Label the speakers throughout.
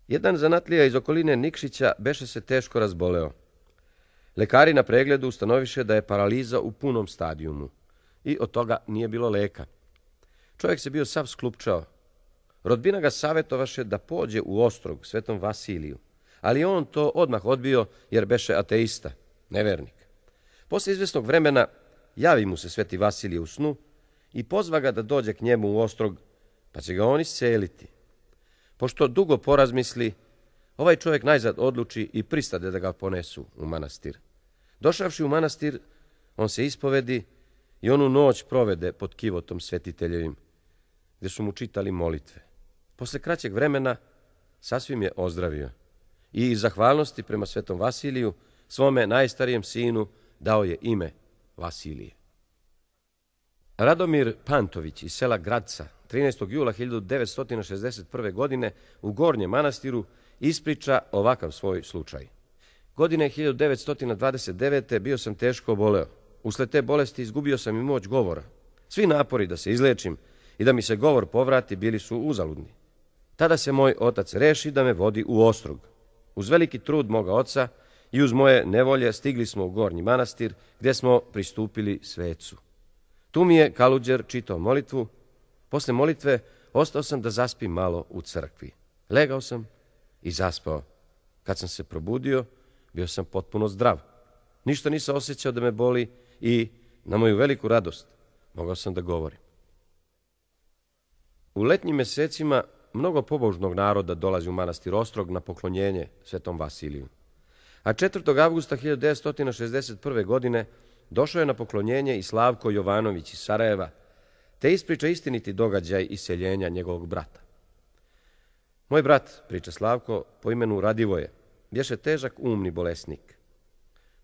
Speaker 1: Jedan zanatlija iz okoline Nikšića beše se teško razboleo. Lekari na pregledu ustanoviše da je paraliza u punom stadijumu i od toga nije bilo leka. Čovjek se bio sav sklupčao. Rodbina ga savjetovaše da pođe u Ostrog svetom Vasiliju, ali on to odmah odbio jer beše ateista, nevernik. Posle izvjesnog vremena javi mu se sveti Vasilije u snu i pozva ga da dođe k njemu u Ostrog, pa će ga on isceliti. Pošto dugo porazmisli, ovaj čovjek najzad odluči i pristade da ga ponesu u manastir. Došavši u manastir, on se ispovedi i onu noć provede pod kivotom svetiteljevim, gdje su mu čitali molitve. Posle kraćeg vremena sasvim je ozdravio i iz zahvalnosti prema svetom Vasiliju, svome najstarijem sinu, dao je ime Vasilije. Radomir Pantović iz sela Gradca 13. jula 1961. godine u Gornjem manastiru ispriča ovakav svoj slučaj. Godine 1929. bio sam teško oboleo. Usled te bolesti izgubio sam i moć govora. Svi napori da se izlečim i da mi se govor povrati bili su uzaludni. Tada se moj otac reši da me vodi u Ostrog. Uz veliki trud moga oca i uz moje nevolje stigli smo u Gornji manastir gdje smo pristupili svecu. Tu mi je kaluđer čitao molitvu. Posle molitve ostao sam da zaspim malo u crkvi. Legao sam i zaspao. Kad sam se probudio, bio sam potpuno zdrav. Ništa nisam osjećao da me boli i, na moju veliku radost, mogao sam da govorim. U letnjim mjesecima mnogo pobožnog naroda dolazi u manastir Ostrog na poklonjenje svetom Vasiliju. A 4. avgusta 1961. godine došao je na poklonjenje i Slavko Jovanović iz Sarajeva, te ispriča istiniti događaj iseljenja njegovog brata. Moj brat, priča Slavko, po imenu Radivoje, bješe težak umni bolesnik.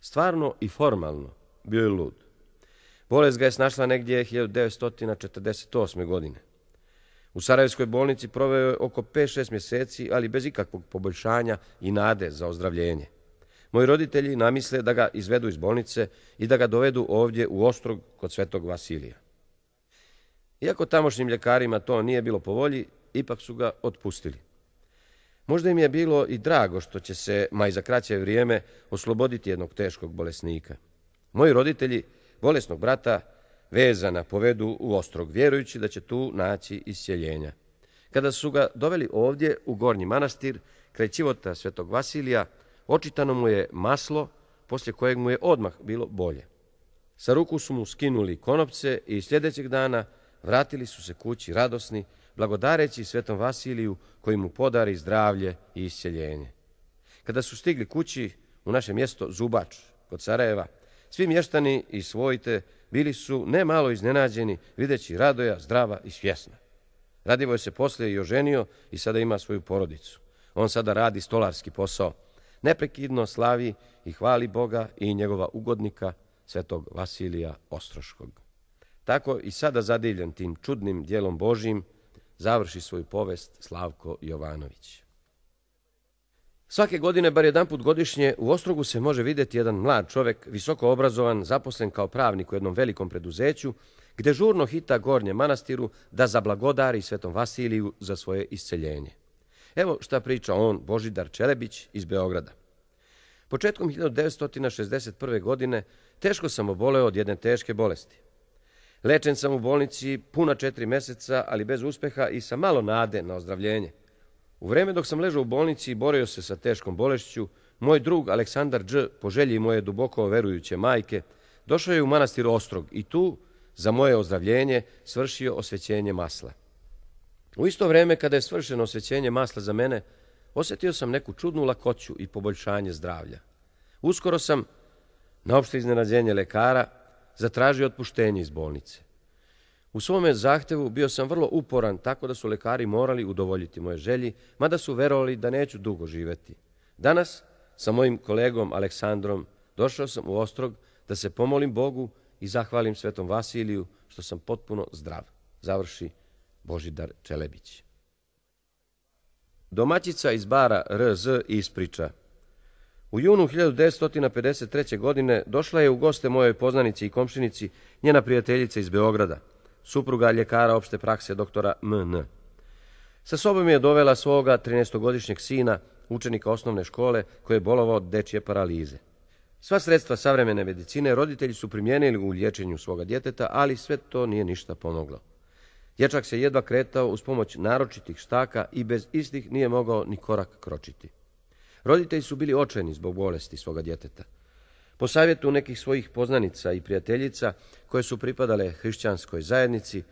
Speaker 1: Stvarno i formalno bio je lud. Bolest ga je snašla negdje 1948. godine. U Sarajevskoj bolnici proveo je oko 5-6 mjeseci, ali bez ikakvog poboljšanja i nade za ozdravljenje. Moji roditelji namisle da ga izvedu iz bolnice i da ga dovedu ovdje u Ostrog kod svetog Vasilija. Iako tamošnjim ljekarima to nije bilo po volji, ipak su ga otpustili. Možda im je bilo i drago što će se, ma i za kraće vrijeme, osloboditi jednog teškog bolesnika. Moji roditelji bolesnog brata vezana povedu u Ostrog, vjerujući da će tu naći isceljenja. Kada su ga doveli ovdje u Gornji manastir, kraj ćivota svetog Vasilija, očitano mu je maslo, poslije kojeg mu je odmah bilo bolje. Sa ruku su mu skinuli konopce i sljedećeg dana vratili su se kući radosni, blagodareći svetom Vasiliju koji mu podari zdravlje i isceljenje. Kada su stigli kući u naše mjesto Zubač kod Sarajeva, svi mještani i svojite bili su ne malo iznenađeni videći Radoja zdrava i svjesna. Radivoj se poslije i oženio i sada ima svoju porodicu. On sada radi stolarski posao. Neprekidno slavi i hvali Boga i njegova ugodnika, svetog Vasilija Ostroškog. Tako i sada zadivljen tim čudnim djelom Božjim, završi svoju povest Slavko Jovanović. Svake godine, bar jedanput godišnje, u Ostrogu se može vidjeti jedan mlad čovjek, visoko obrazovan, zaposlen kao pravnik u jednom velikom preduzeću, gdje žurno hita Gornjem manastiru da zablagodari svetom Vasiliju za svoje isceljenje. Evo šta priča on, Božidar Čelebić iz Beograda. Početkom 1961. godine teško sam oboleo od jedne teške bolesti. Lečen sam u bolnici puna 4 mjeseca, ali bez uspjeha i sa malo nade na ozdravljenje. U vrijeme dok sam ležao u bolnici i borio se sa teškom bolešću, moj drug Aleksandar Dž, po želji moje duboko verujuće majke, došao je u manastir Ostrog i tu, za moje ozdravljenje, svršio osvećenje masla. U isto vrijeme kada je svršeno osvećenje masla za mene, osjetio sam neku čudnu lakoću i poboljšanje zdravlja. Uskoro sam, na opšte iznenađenje lekara, zatražio otpuštenje iz bolnice. U svome zahtevu bio sam vrlo uporan, tako da su lekari morali udovoljiti moje želji, mada su verovali da neću dugo živjeti. Danas, sa mojim kolegom Aleksandrom, došao sam u Ostrog da se pomolim Bogu i zahvalim svetom Vasiliju što sam potpuno zdrav. Završi Božidar Čelebić. Domaćica iz Bara RZ ispriča. U junu 1953. godine došla je u goste mojoj poznanici i komšinici njena prijateljica iz Beograda, supruga ljekara opšte prakse doktora M.N. Sa sobom je dovela svoga 13-godišnjeg sina, učenika osnovne škole, koji je bolovao od dečje paralize. Sva sredstva savremene medicine roditelji su primijenili u liječenju svoga djeteta, ali sve to nije ništa pomoglo. Dječak se jedva kretao uz pomoć naročitih štaka i bez istih nije mogao ni korak kročiti. Roditelji su bili očajni zbog bolesti svoga djeteta. Po savjetu nekih svojih poznanica i prijateljica koje su pripadale hrišćanskoj zajednici,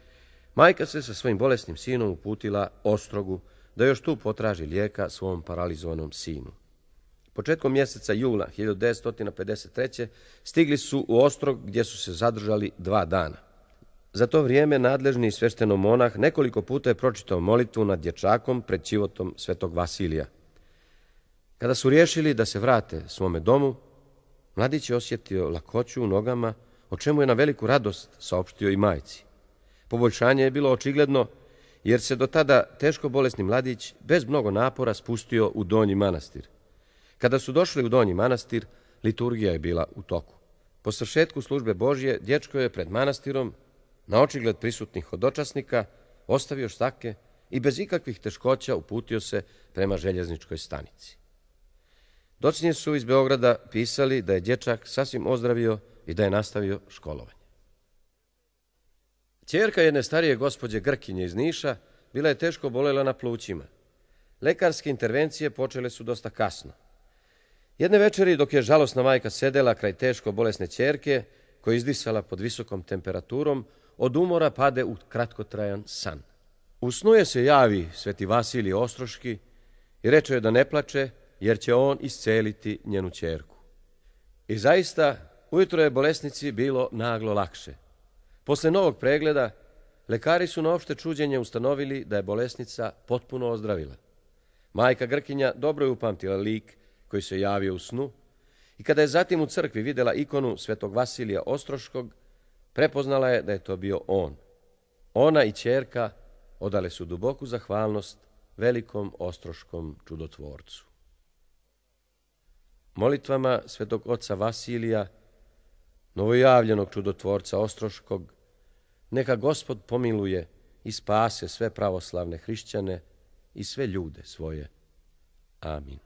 Speaker 1: majka se sa svojim bolesnim sinom uputila Ostrogu da još tu potraži lijeka svom paralizovanom sinu. Početkom mjeseca jula 1953. stigli su u Ostrog gdje su se zadržali 2 dana. Za to vrijeme nadležni sveštenomonah nekoliko puta je pročitao molitvu nad dječakom pred ćivotom svetog Vasilija. Kada su riješili da se vrate svome domu, mladić je osjetio lakoću u nogama, o čemu je na veliku radost saopštio i majci. Poboljšanje je bilo očigledno, jer se do tada teško bolesni mladić bez mnogo napora spustio u Donji manastir. Kada su došli u Donji manastir, liturgija je bila u toku. Po svršetku službe Božje, dječko je pred manastirom, na očigled prisutnih hodočasnika, ostavio štake i bez ikakvih teškoća uputio se prema željezničkoj stanici. Docnije su iz Beograda pisali da je dječak sasvim ozdravio i da je nastavio školovanje. Ćerka jedne starije gospođe Grkinje iz Niša bila je teško bolela na plućima. Lekarske intervencije počele su dosta kasno. Jedne večeri, dok je žalosna majka sedela kraj teško bolesne ćerke, koja je izdisala pod visokom temperaturom, od umora pade u kratkotrajan san. U snu je se javi sveti Vasilij Ostroški i reče joj da ne plače, jer će on isceliti njenu ćerku. I zaista, ujutro je bolesnici bilo naglo lakše. Posle novog pregleda, lekari su na opšte čuđenje ustanovili da je bolesnica potpuno ozdravila. Majka Grkinja dobro je upamtila lik koji se javio u snu i kada je zatim u crkvi vidjela ikonu svetog Vasilija Ostroškog, prepoznala je da je to bio on. Ona i ćerka odale su duboku zahvalnost velikom ostroškom čudotvorcu. Molitvama svetog oca Vasilija, novojavljenog čudotvorca Ostroškog, neka Gospod pomiluje i spase sve pravoslavne hrišćane i sve ljude svoje. Amin.